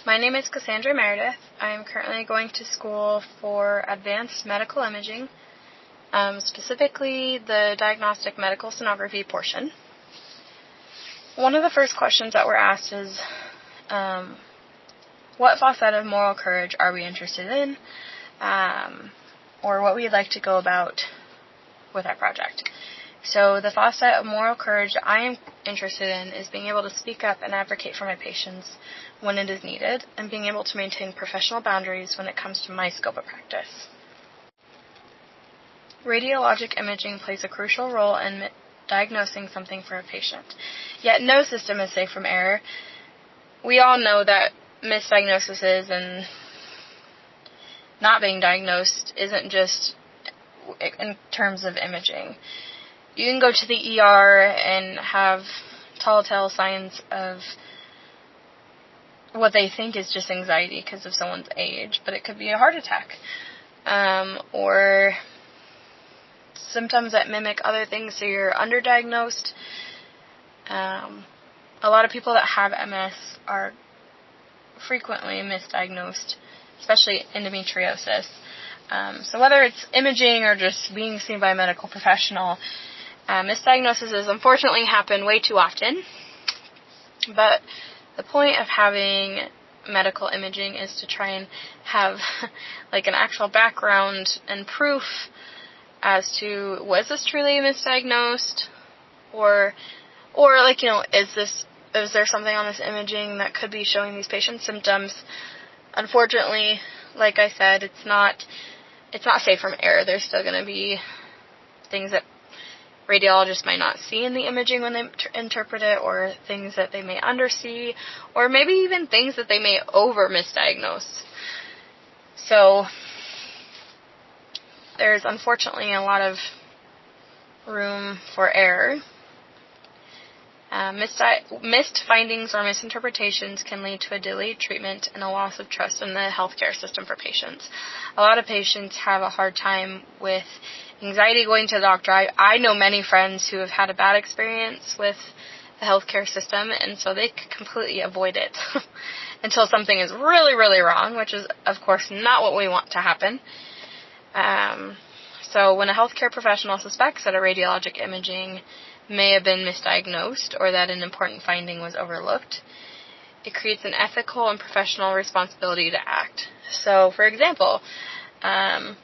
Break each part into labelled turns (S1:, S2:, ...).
S1: My name is Cassandra Meredith. I am currently going to school for advanced medical imaging, specifically the diagnostic medical sonography portion. One of the first questions that we're asked is, what facet of moral courage are we interested in, or what we'd like to go about with our project. So the facet of moral courage I am interested in is being able to speak up and advocate for my patients when it is needed, and being able to maintain professional boundaries when it comes to my scope of practice. Radiologic imaging plays a crucial role in diagnosing something for a patient, yet no system is safe from error. We all know that misdiagnoses and not being diagnosed isn't just in terms of imaging. You can go to the ER and have telltale signs of what they think is just anxiety because of someone's age, but it could be a heart attack, or symptoms that mimic other things, so you're underdiagnosed. A lot of people that have MS are frequently misdiagnosed, especially endometriosis. So whether it's imaging or just being seen by a medical professional, misdiagnoses unfortunately happen way too often. But the point of having medical imaging is to try and have like an actual background and proof as to, was this truly misdiagnosed, or like, is there something on this imaging that could be showing these patients symptoms? Unfortunately, like I said, it's not safe from error. There's still going to be things that radiologists might not see in the imaging when they interpret it, or things that they may undersee, or maybe even things that they may over-misdiagnose. So there's unfortunately a lot of room for error. Missed findings or misinterpretations can lead to a delayed treatment and a loss of trust in the healthcare system for patients. A lot of patients have a hard time with anxiety going to the doctor. I know many friends who have had a bad experience with the healthcare system, and so they completely avoid it until something is really, really wrong, which is, of course, not what we want to happen. So when a healthcare professional suspects that a radiologic imaging may have been misdiagnosed or that an important finding was overlooked, it creates an ethical and professional responsibility to act. So, for example, in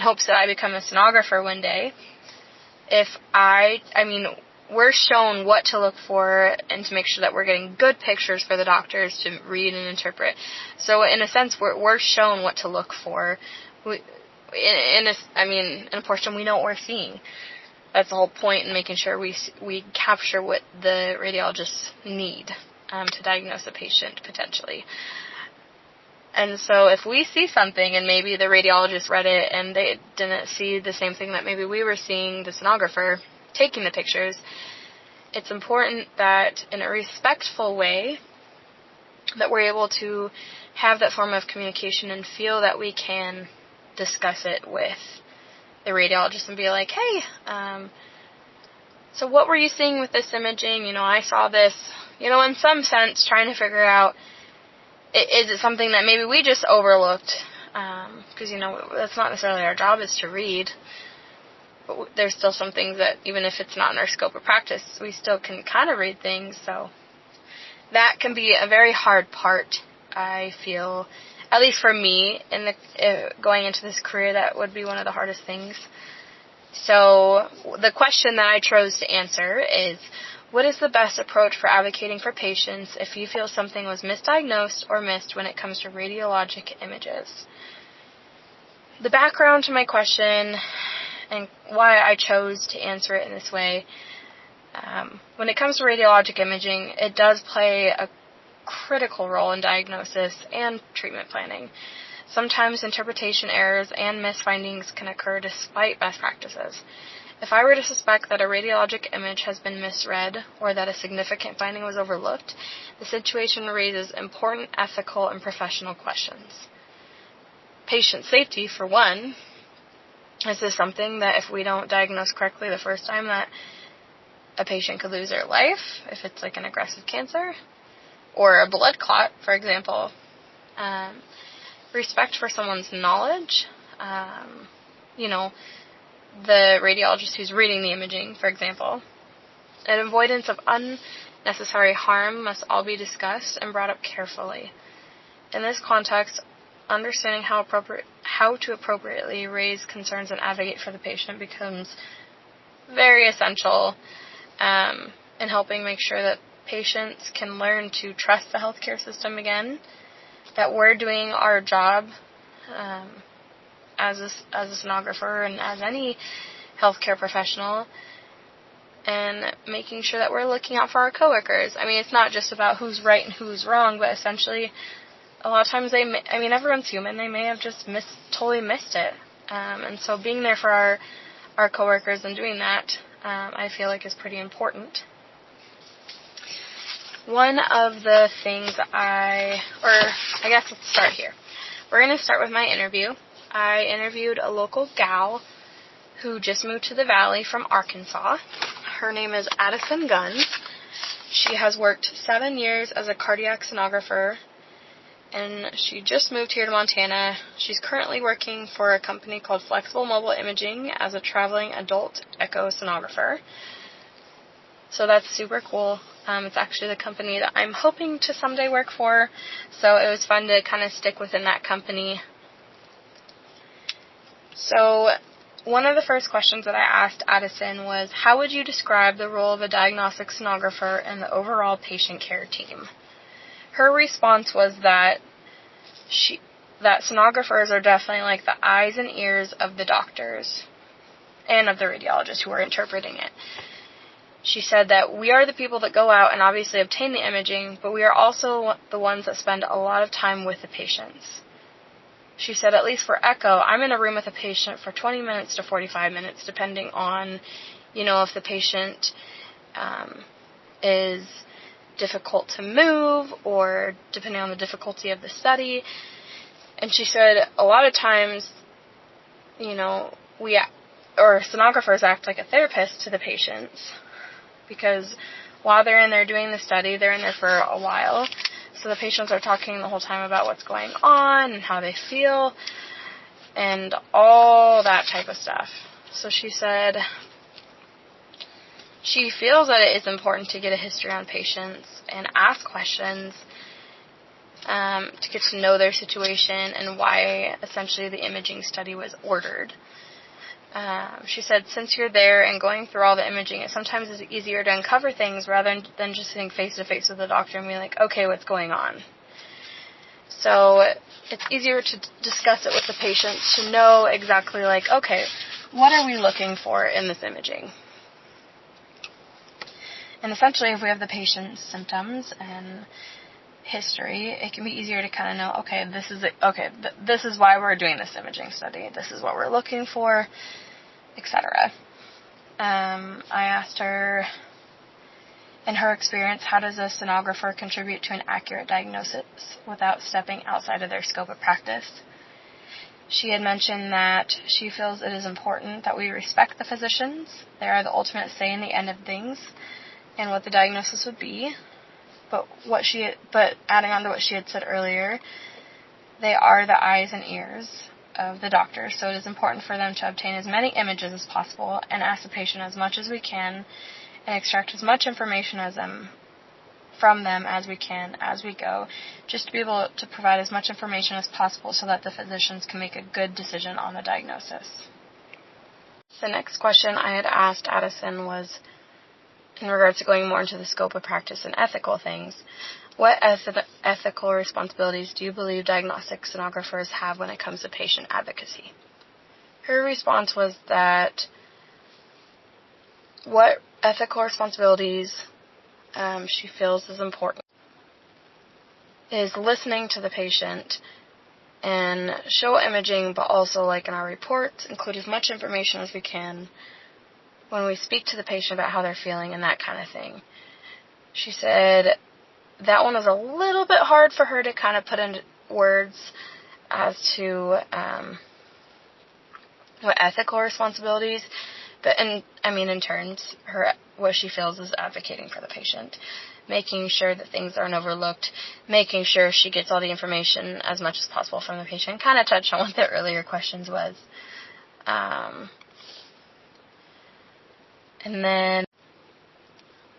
S1: hopes that I become a sonographer one day, if we're shown what to look for and to make sure that we're getting good pictures for the doctors to read and interpret. So in a sense, we're shown what to look for. In a portion, we know what we're seeing. That's the whole point in making sure we capture what the radiologists need to diagnose a patient potentially. And so if we see something and maybe the radiologist read it and they didn't see the same thing that maybe we were seeing, the sonographer taking the pictures, it's important that in a respectful way that we're able to have that form of communication and feel that we can discuss it with the radiologist and be like, hey, so what were you seeing with this imaging? I saw this, in some sense trying to figure out, is it something that maybe we just overlooked? Because, that's not necessarily our job, is to read. But there's still some things that, even if it's not in our scope of practice, we still can kind of read things. So that can be a very hard part, I feel, at least for me, in going into this career. That would be one of the hardest things. So the question that I chose to answer is, what is the best approach for advocating for patients if you feel something was misdiagnosed or missed when it comes to radiologic images? The background to my question and why I chose to answer it in this way, when it comes to radiologic imaging, it does play a critical role in diagnosis and treatment planning. Sometimes interpretation errors and misfindings can occur despite best practices. If I were to suspect that a radiologic image has been misread or that a significant finding was overlooked, the situation raises important ethical and professional questions. Patient safety, for one. Is this something that if we don't diagnose correctly the first time, that a patient could lose their life if it's like an aggressive cancer? or a blood clot, for example. Respect for someone's knowledge. The radiologist who's reading the imaging, for example. An avoidance of unnecessary harm must all be discussed and brought up carefully. In this context, understanding how to appropriately raise concerns and advocate for the patient becomes very essential in helping make sure that patients can learn to trust the healthcare system again, that we're doing our job as a sonographer and as any healthcare professional, and making sure that we're looking out for our coworkers. I mean, it's not just about who's right and who's wrong, but essentially, a lot of times everyone's human. They may have just totally missed it. And so being there for our coworkers and doing that, I feel like is pretty important. One of the things I guess let's start here. We're going to start with my interview. I interviewed a local gal who just moved to the Valley from Arkansas. Her name is Addison Guns. She has worked 7 years as a cardiac sonographer, and she just moved here to Montana. She's currently working for a company called Flexible Mobile Imaging as a traveling adult echo sonographer. So that's super cool. It's actually the company that I'm hoping to someday work for, so it was fun to kind of stick within that company. So one of the first questions that I asked Addison was, how would you describe the role of a diagnostic sonographer in the overall patient care team? Her response was that sonographers are definitely like the eyes and ears of the doctors and of the radiologists who are interpreting it. She said that we are the people that go out and obviously obtain the imaging, but we are also the ones that spend a lot of time with the patients. She said, at least for echo, I'm in a room with a patient for 20 minutes to 45 minutes, depending on, if the patient is difficult to move or depending on the difficulty of the study. And she said a lot of times, sonographers act like a therapist to the patients, because while they're in there doing the study, they're in there for a while. So the patients are talking the whole time about what's going on and how they feel and all that type of stuff. So she said she feels that it is important to get a history on patients and ask questions to get to know their situation and why essentially the imaging study was ordered. She said, since you're there and going through all the imaging, it sometimes is easier to uncover things rather than just sitting face-to-face with the doctor and being like, okay, what's going on? So it's easier to discuss it with the patient to know exactly like, okay, what are we looking for in this imaging? And essentially, if we have the patient's symptoms and history, it can be easier to kind of know, okay, this is why we're doing this imaging study. This is what we're looking for, etc. I asked her, in her experience, how does a sonographer contribute to an accurate diagnosis without stepping outside of their scope of practice? She had mentioned that she feels it is important that we respect the physicians. They are the ultimate say in the end of things and what the diagnosis would be. But adding on to what she had said earlier, they are the eyes and ears of the doctor, so it is important for them to obtain as many images as possible and ask the patient as much as we can and extract as much information from them as we can as we go, just to be able to provide as much information as possible so that the physicians can make a good decision on the diagnosis. The next question I had asked Addison was in regards to going more into the scope of practice and ethical things. What ethical responsibilities do you believe diagnostic sonographers have when it comes to patient advocacy? Her response was that what ethical responsibilities she feels is important is listening to the patient and show imaging, but also, like in our reports, include as much information as we can when we speak to the patient about how they're feeling and that kind of thing. She said that one was a little bit hard for her to kind of put into words as to what ethical responsibilities, but in turns, what she feels is advocating for the patient. making sure that things aren't overlooked, making sure she gets all the information as much as possible from the patient. Kind of touched on what the earlier questions was. And then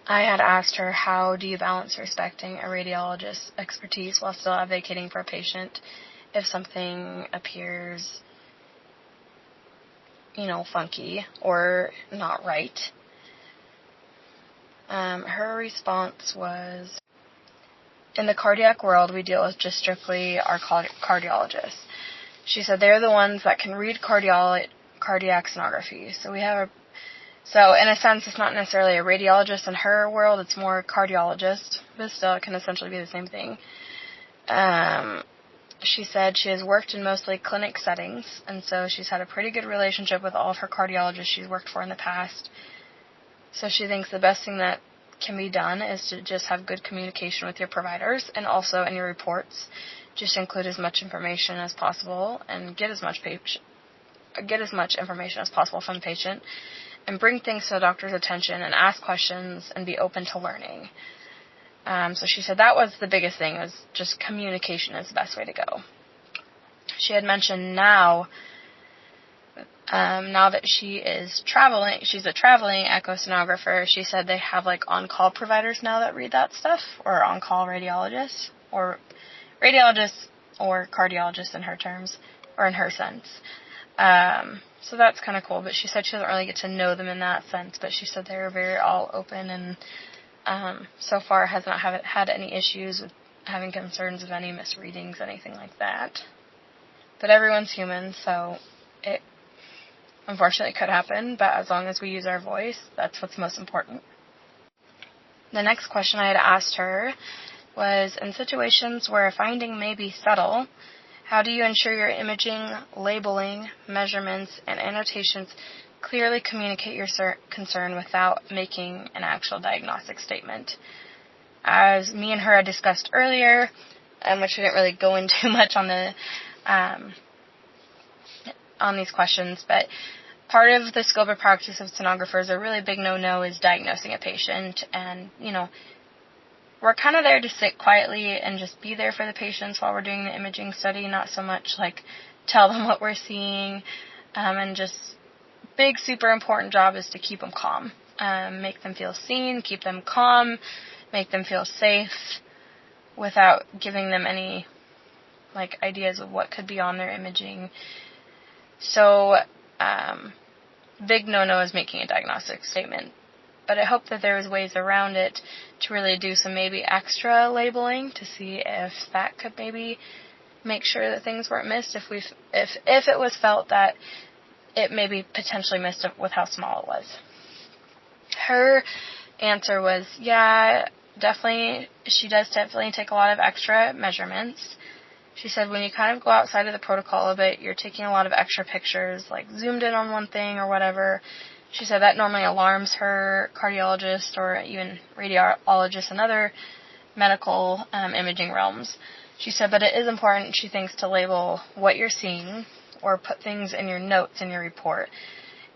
S1: I had asked her, how do you balance respecting a radiologist's expertise while still advocating for a patient if something appears, funky or not right? Her response was, in the cardiac world, we deal with just strictly our cardiologists. She said they're the ones that can read cardiac sonography. So in a sense, it's not necessarily a radiologist in her world, it's more cardiologist, but still it can essentially be the same thing. She said she has worked in mostly clinic settings, and so she's had a pretty good relationship with all of her cardiologists she's worked for in the past. So she thinks the best thing that can be done is to just have good communication with your providers, and also in your reports, just include as much information as possible and get as much information as possible from the patient, and bring things to the doctor's attention and ask questions and be open to learning. So she said that was the biggest thing, was just communication is the best way to go. She had mentioned now that she is traveling, she's a traveling echosonographer, she said they have on-call providers now that read that stuff, or on-call radiologists, or cardiologists in her terms, or in her sense. So that's kind of cool, but she said she doesn't really get to know them in that sense, but she said they were very all open, and so far has not had any issues with having concerns of any misreadings, anything like that. But everyone's human, so it unfortunately could happen, but as long as we use our voice, that's what's most important. The next question I had asked her was, in situations where a finding may be subtle, how do you ensure your imaging, labeling, measurements, and annotations clearly communicate your concern without making an actual diagnostic statement? As me and her had discussed earlier, which we didn't really go into much on these questions, but part of the scope of practice of sonographers, a really big no-no is diagnosing a patient, and, we're kind of there to sit quietly and just be there for the patients while we're doing the imaging study, not so much tell them what we're seeing, and just big, super important job is to keep them calm, make them feel seen, keep them calm, make them feel safe without giving them any ideas of what could be on their imaging. So, big no-no is making a diagnostic statement. But I hope that there was ways around it to really do some maybe extra labeling to see if that could maybe make sure that things weren't missed, if it was felt that it maybe potentially missed with how small it was. Her answer was, yeah, definitely, she does definitely take a lot of extra measurements. She said when you kind of go outside of the protocol a bit, you're taking a lot of extra pictures, zoomed in on one thing or whatever. She said that normally alarms her cardiologist or even radiologist and other medical imaging realms. She said, but it is important, she thinks, to label what you're seeing or put things in your notes in your report.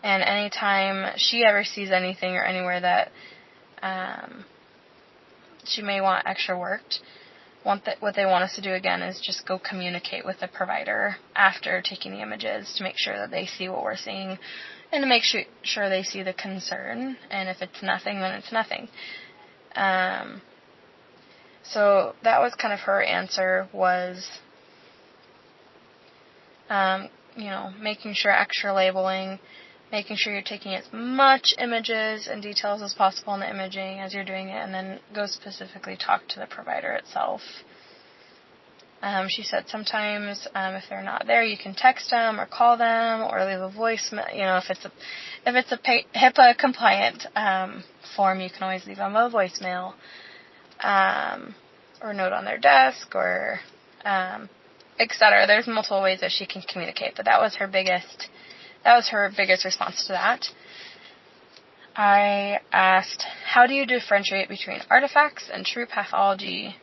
S1: And anytime she ever sees anything or anywhere that she may want extra worked, what they want us to do again is just go communicate with the provider after taking the images to make sure that they see what we're seeing and to make sure they see the concern. And if it's nothing, then it's nothing. So that was kind of her answer, was, making sure extra labeling, making sure you're taking as much images and details as possible in the imaging as you're doing it, and then go specifically talk to the provider itself. She said sometimes if they're not there, you can text them or call them or leave a voicemail. If it's a HIPAA compliant form, you can always leave them a voicemail or note on their desk or etc. There's multiple ways that she can communicate, but that was her biggest response to that. I asked, how do you differentiate between artifacts and true pathology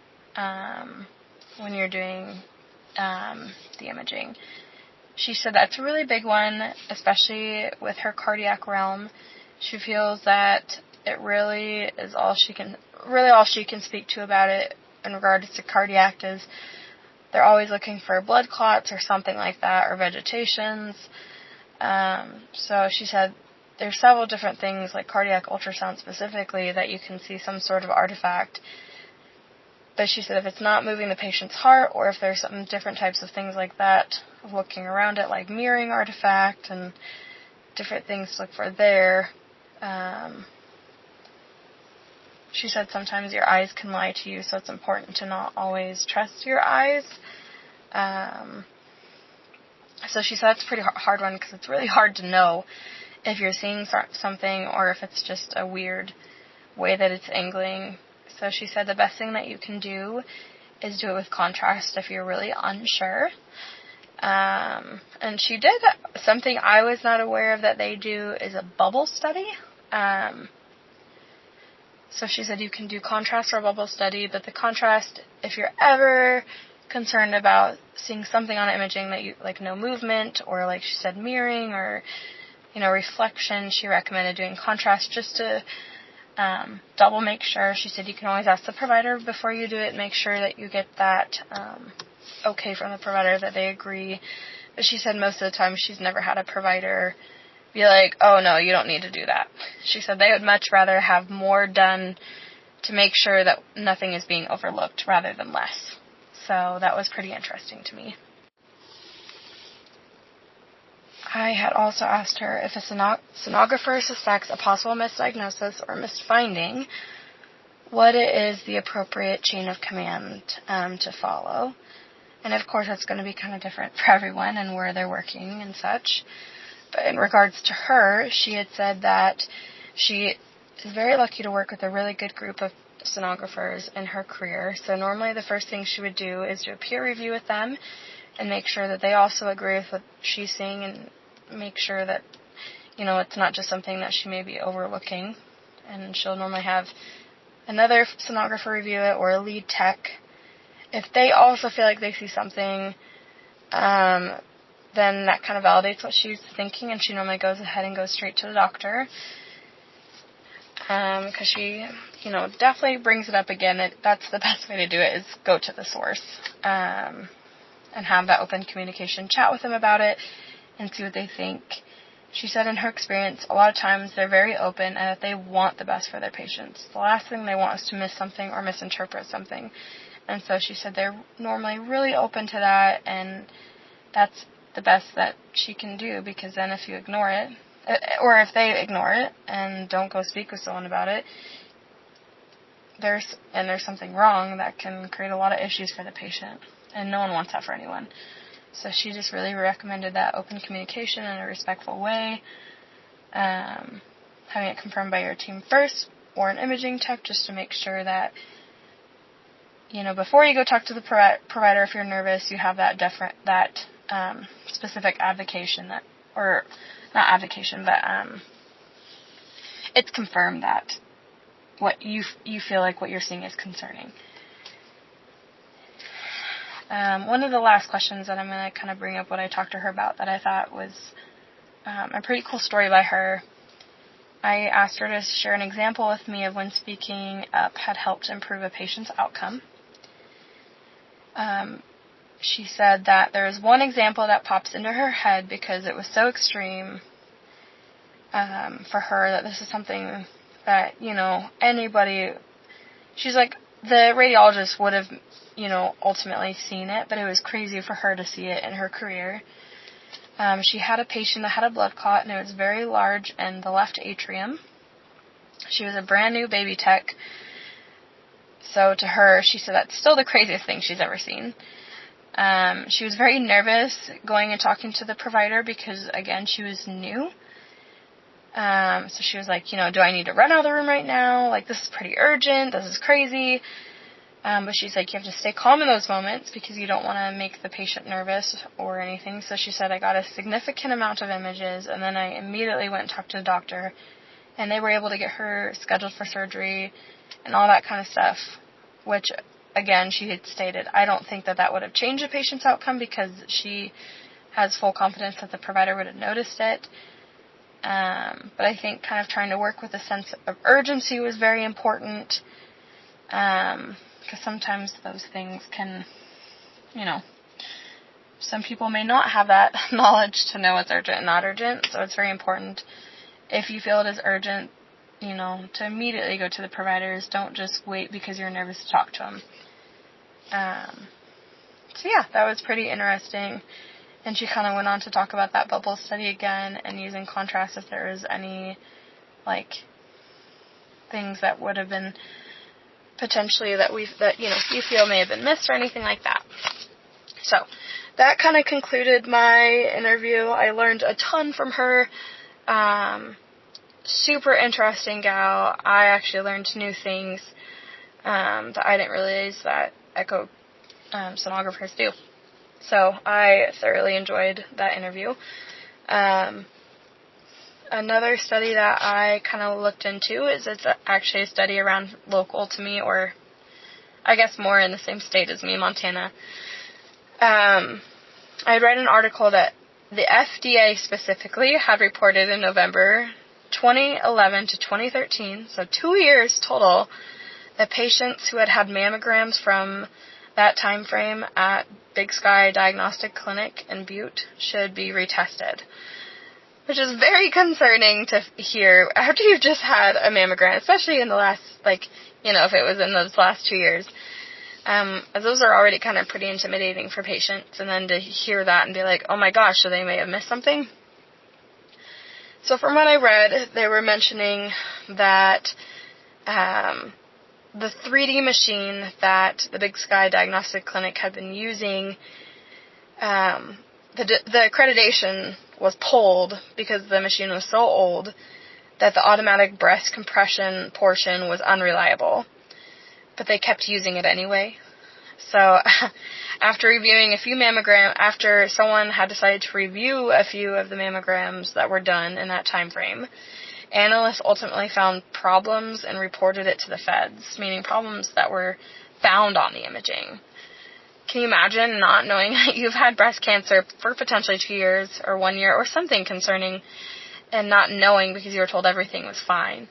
S1: when you're doing the imaging? She said that's a really big one, especially with her cardiac realm. She feels that it really is all she can really all she can speak to about it in regards to cardiac is they're always looking for blood clots or something like that, or vegetations. So she said there's several different things, like cardiac ultrasound specifically, that you can see some sort of artifact. But she said if it's not moving the patient's heart, or if there's some different types of things like that, of looking around it, like mirroring artifact and different things to look for there. She said sometimes your eyes can lie to you, so it's important to not always trust your eyes. So she said it's a pretty hard one, because it's really hard to know if you're seeing something or if it's just a weird way that it's angling. So she said the best thing that you can do is do it with contrast if you're really unsure. And she did something I was not aware of that they do, is a bubble study. So she said you can do contrast or bubble study, but the contrast, if you're ever concerned about seeing something on imaging that you, like no movement, or like she said mirroring, or, reflection, she recommended doing contrast just to double make sure. She said you can always ask the provider before you do it, make sure that you get that okay from the provider, that they agree. But she said most of the time she's never had a provider be like, oh no, you don't need to do that. She said they would much rather have more done to make sure that nothing is being overlooked rather than less. So that was pretty interesting to me. I had also asked her if a sonographer suspects a possible misdiagnosis or misfinding, what is the appropriate chain of command to follow. And of course that's going to be kind of different for everyone and where they're working and such. But in regards to her, she had said that she is very lucky to work with a really good group of sonographers in her career. So normally the first thing she would do is do a peer review with them and make sure that they also agree with what she's seeing, and make sure that, it's not just something that she may be overlooking. And she'll normally have another sonographer review it, or a lead tech. If they also feel like they see something, then that kind of validates what she's thinking, and she normally goes ahead and goes straight to the doctor. Because she, definitely brings it up again. That's the best way to do it, is go to the source. And have that open communication, chat with them about it, and see what they think. She said in her experience, a lot of times they're very open and that they want the best for their patients. The last thing they want is to miss something or misinterpret something. And so she said they're normally really open to that, and that's the best that she can do, because then if you ignore it, or if they ignore it and don't go speak with someone about it, there's something wrong, that can create a lot of issues for the patient, and no one wants that for anyone. So she just really recommended that open communication in a respectful way, having it confirmed by your team first, or an imaging tech, just to make sure that, before you go talk to the provider, if you're nervous, you have that specific advocation, or not advocation, but it's confirmed that what you feel like what you're seeing is concerning. One of the last questions that I'm going to kind of bring up what I talked to her about, that I thought was a pretty cool story by her. I asked her to share an example with me of when speaking up had helped improve a patient's outcome. She said that there is one example that pops into her head because it was so extreme for her, that this is something that, anybody, she's like, the radiologist would have, ultimately seen it, but it was crazy for her to see it in her career. She had a patient that had a blood clot, and it was very large in the left atrium. She was a brand new baby tech. So to her, she said that's still the craziest thing she's ever seen. She was very nervous going and talking to the provider because, again, she was new. So she was like, do I need to run out of the room right now? Like, this is pretty urgent. This is crazy. But she's like, you have to stay calm in those moments because you don't want to make the patient nervous or anything. So she said, I got a significant amount of images, and then I immediately went and talked to the doctor, and they were able to get her scheduled for surgery and all that kind of stuff, which, again, she had stated, I don't think that would have changed the patient's outcome because she has full confidence that the provider would have noticed it. But I think kind of trying to work with a sense of urgency was very important. Because sometimes those things can, some people may not have that knowledge to know it's urgent and not urgent, so it's very important, if you feel it is urgent, to immediately go to the providers. Don't just wait because you're nervous to talk to them. So yeah, that was pretty interesting. And she kind of went on to talk about that bubble study again and using contrast if there was any, things that would have been potentially that you feel may have been missed or anything like that. So that kind of concluded my interview. I learned a ton from her. Super interesting gal. I actually learned new things that I didn't realize that echo sonographers do. So I thoroughly enjoyed that interview. Another study that I kind of looked into is it's actually a study around local to me, or I guess more in the same state as me, Montana. I read an article that the FDA specifically had reported in November 2011 to 2013, so 2 years total, that patients who had mammograms from that time frame at Big Sky Diagnostic Clinic in Butte should be retested. Which is very concerning to hear after you've just had a mammogram, especially in the last, if it was in those last 2 years. As those are already kind of pretty intimidating for patients, and then to hear that and be like, oh my gosh, so they may have missed something. So from what I read, they were mentioning that the 3D machine that the Big Sky Diagnostic Clinic had been using, the accreditation was pulled because the machine was so old that the automatic breast compression portion was unreliable. But they kept using it anyway. So after reviewing a few after someone had decided to review a few of the mammograms that were done in that time frame, analysts ultimately found problems and reported it to the feds, meaning problems that were found on the imaging. Can you imagine not knowing that you've had breast cancer for potentially 2 years or 1 year or something concerning, and not knowing because you were told everything was fine?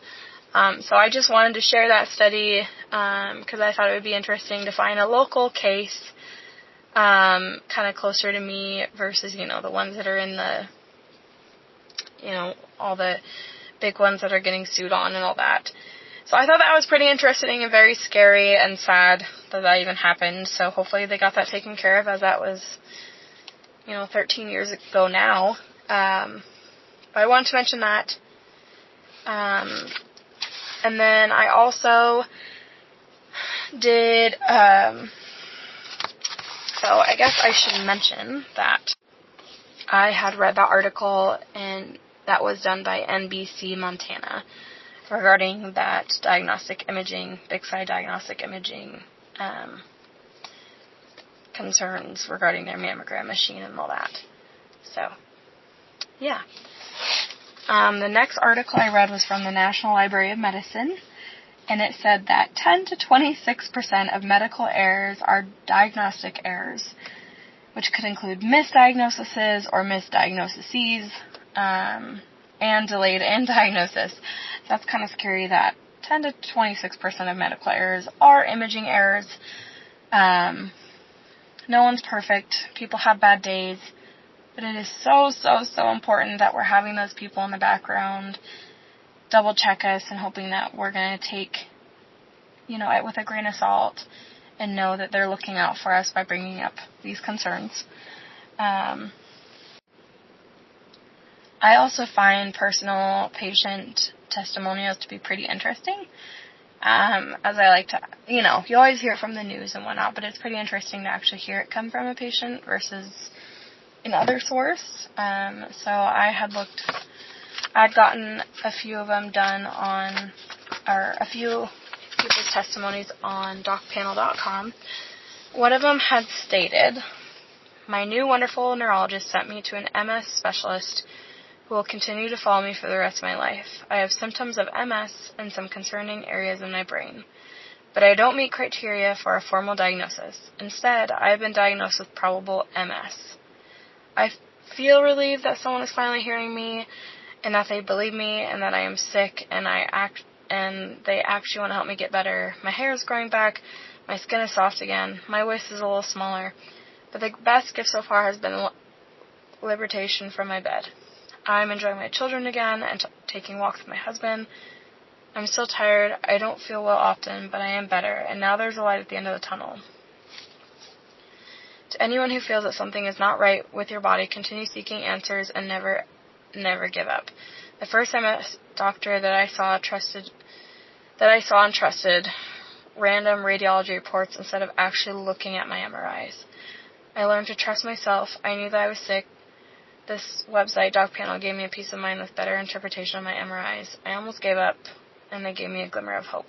S1: So I just wanted to share that study because I thought it would be interesting to find a local case kind of closer to me versus, the ones that are in the, all the big ones that are getting sued on and all that. So I thought that was pretty interesting and very scary and sad that even happened. So hopefully they got that taken care of, as that was, 13 years ago now. But I wanted to mention that. And then I also did, so I guess I should mention that I had read that article and that was done by NBC Montana regarding that diagnostic imaging, Big Sky Diagnostic Imaging concerns regarding their mammogram machine and all that. So, yeah. The next article I read was from the National Library of Medicine, and it said that 10 to 26% of medical errors are diagnostic errors, which could include misdiagnoses or misdiagnoses, and delayed in diagnosis. So that's kind of scary that 10 to 26% of medical errors are imaging errors. No one's perfect. People have bad days. But it is so, so, so important that we're having those people in the background double check us and hoping that we're going to take, it with a grain of salt and know that they're looking out for us by bringing up these concerns. I also find personal patient testimonials to be pretty interesting. As I like to, you always hear it from the news and whatnot, but it's pretty interesting to actually hear it come from a patient versus another source. So I'd gotten a few of them done a few people's testimonies on docpanel.com. One of them had stated, "My new wonderful neurologist sent me to an MS specialist who will continue to follow me for the rest of my life. I have symptoms of MS and some concerning areas in my brain, but I don't meet criteria for a formal diagnosis. Instead, I have been diagnosed with probable MS. I feel relieved that someone is finally hearing me and that they believe me and that I am sick and I and they actually want to help me get better. My hair is growing back, my skin is soft again, my waist is a little smaller, but the best gift so far has been liberation from my bed. I'm enjoying my children again and taking walks with my husband. I'm still tired, I don't feel well often, but I am better, and now there's a light at the end of the tunnel. To anyone who feels that something is not right with your body, continue seeking answers and never give up. The first MS doctor that I saw and trusted random radiology reports instead of actually looking at my MRIs. I learned to trust myself. I knew that I was sick. This website, Doc Panel, gave me a peace of mind with better interpretation of my MRIs. I almost gave up, and they gave me a glimmer of hope.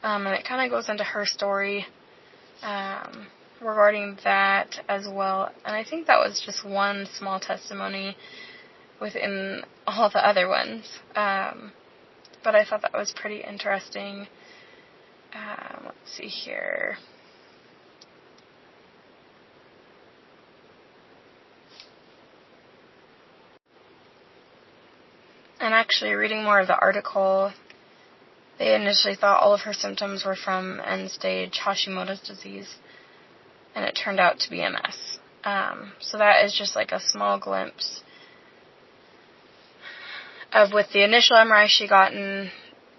S1: And it kind of goes into her story regarding that as well. And I think that was just one small testimony within all the other ones. But I thought that was pretty interesting. Let's see here. And actually, reading more of the article, they initially thought all of her symptoms were from end-stage Hashimoto's disease, and it turned out to be MS. So that is just like a small glimpse of with the initial MRI she gotten.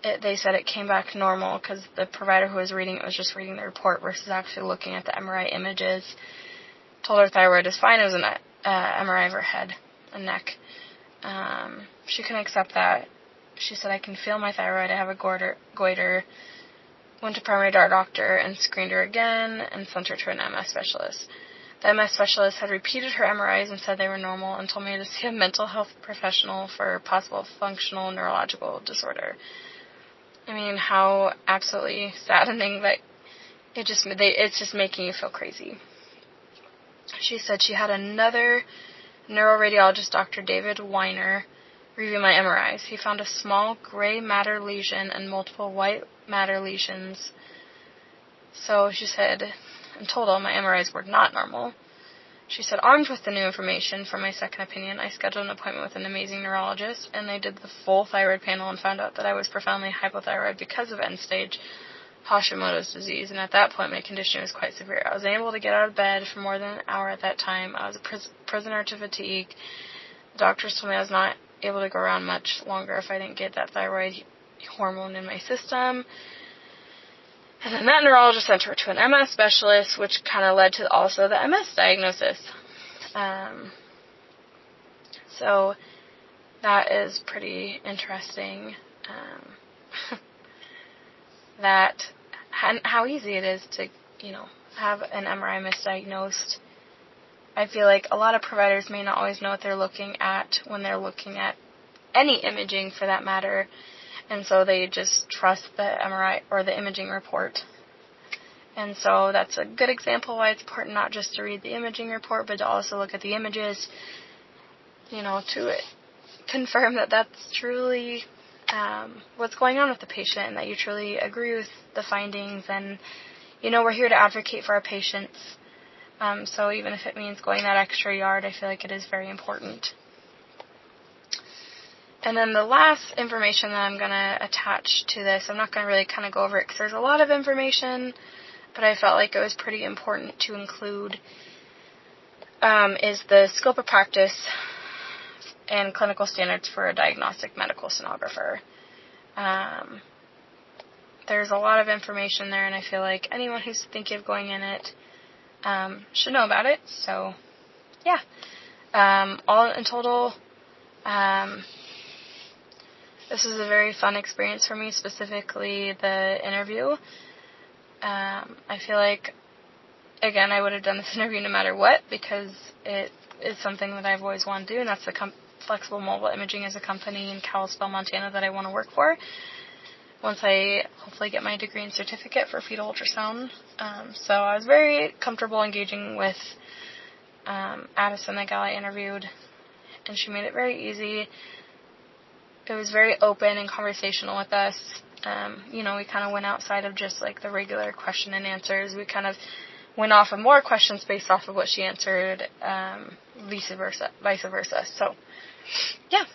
S1: They said it came back normal because the provider who was reading it was just reading the report versus actually looking at the MRI images. Told her thyroid is fine. It was an MRI of her head and neck. She couldn't accept that. She said, I can feel my thyroid. I have a goiter. Went to primary doctor and screened her again and sent her to an MS specialist. The MS specialist had repeated her MRIs and said they were normal and told me to see a mental health professional for possible functional neurological disorder. I mean, how absolutely saddening that it's just making you feel crazy. She said she had another neuroradiologist, Dr. David Weiner, review my MRIs. He found a small gray matter lesion and multiple white matter lesions. So she said, in total, my MRIs were not normal. She said, armed with the new information from my second opinion, I scheduled an appointment with an amazing neurologist, and they did the full thyroid panel and found out that I was profoundly hypothyroid because of end-stage Hashimoto's disease, and at that point my condition was quite severe. I was unable to get out of bed for more than an hour at that time. I was a prisoner to fatigue. The doctors told me I was not able to go around much longer if I didn't get that thyroid hormone in my system. And then that neurologist sent her to an MS specialist, which kind of led to also the MS diagnosis. So that is pretty interesting. That how easy it is to, have an MRI misdiagnosed. I feel like a lot of providers may not always know what they're looking at when they're looking at any imaging for that matter, and so they just trust the MRI or the imaging report. And so that's a good example why it's important not just to read the imaging report, but to also look at the images, to confirm that that's truly what's going on with the patient and that you truly agree with the findings. And, we're here to advocate for our patients. So even if it means going that extra yard, I feel like it is very important. And then the last information that I'm going to attach to this, I'm not going to really kind of go over it because there's a lot of information, but I felt like it was pretty important to include, is the scope of practice and clinical standards for a diagnostic medical sonographer. There's a lot of information there, and I feel like anyone who's thinking of going in it should know about it. So, yeah. All in total, this was a very fun experience for me, specifically the interview. I feel like, again, I would have done this interview no matter what, because it is something that I've always wanted to do, and that's the Flexible Mobile Imaging as a company in Kalispell, Montana that I want to work for once I hopefully get my degree and certificate for fetal ultrasound. So I was very comfortable engaging with Addison, the gal I interviewed, and she made it very easy. It was very open and conversational with us. We kind of went outside of just like the regular question and answers. We kind of went off of more questions based off of what she answered, vice versa. So yeah,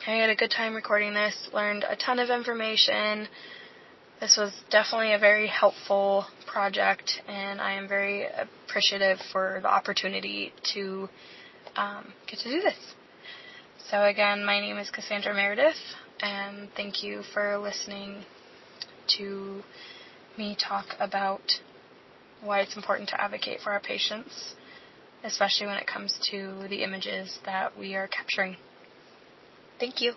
S1: I had a good time recording this, learned a ton of information. This was definitely a very helpful project, and I am very appreciative for the opportunity to get to do this. So again, my name is Cassandra Meredith, and thank you for listening to me talk about why it's important to advocate for our patients, especially when it comes to the images that we are capturing. Thank you.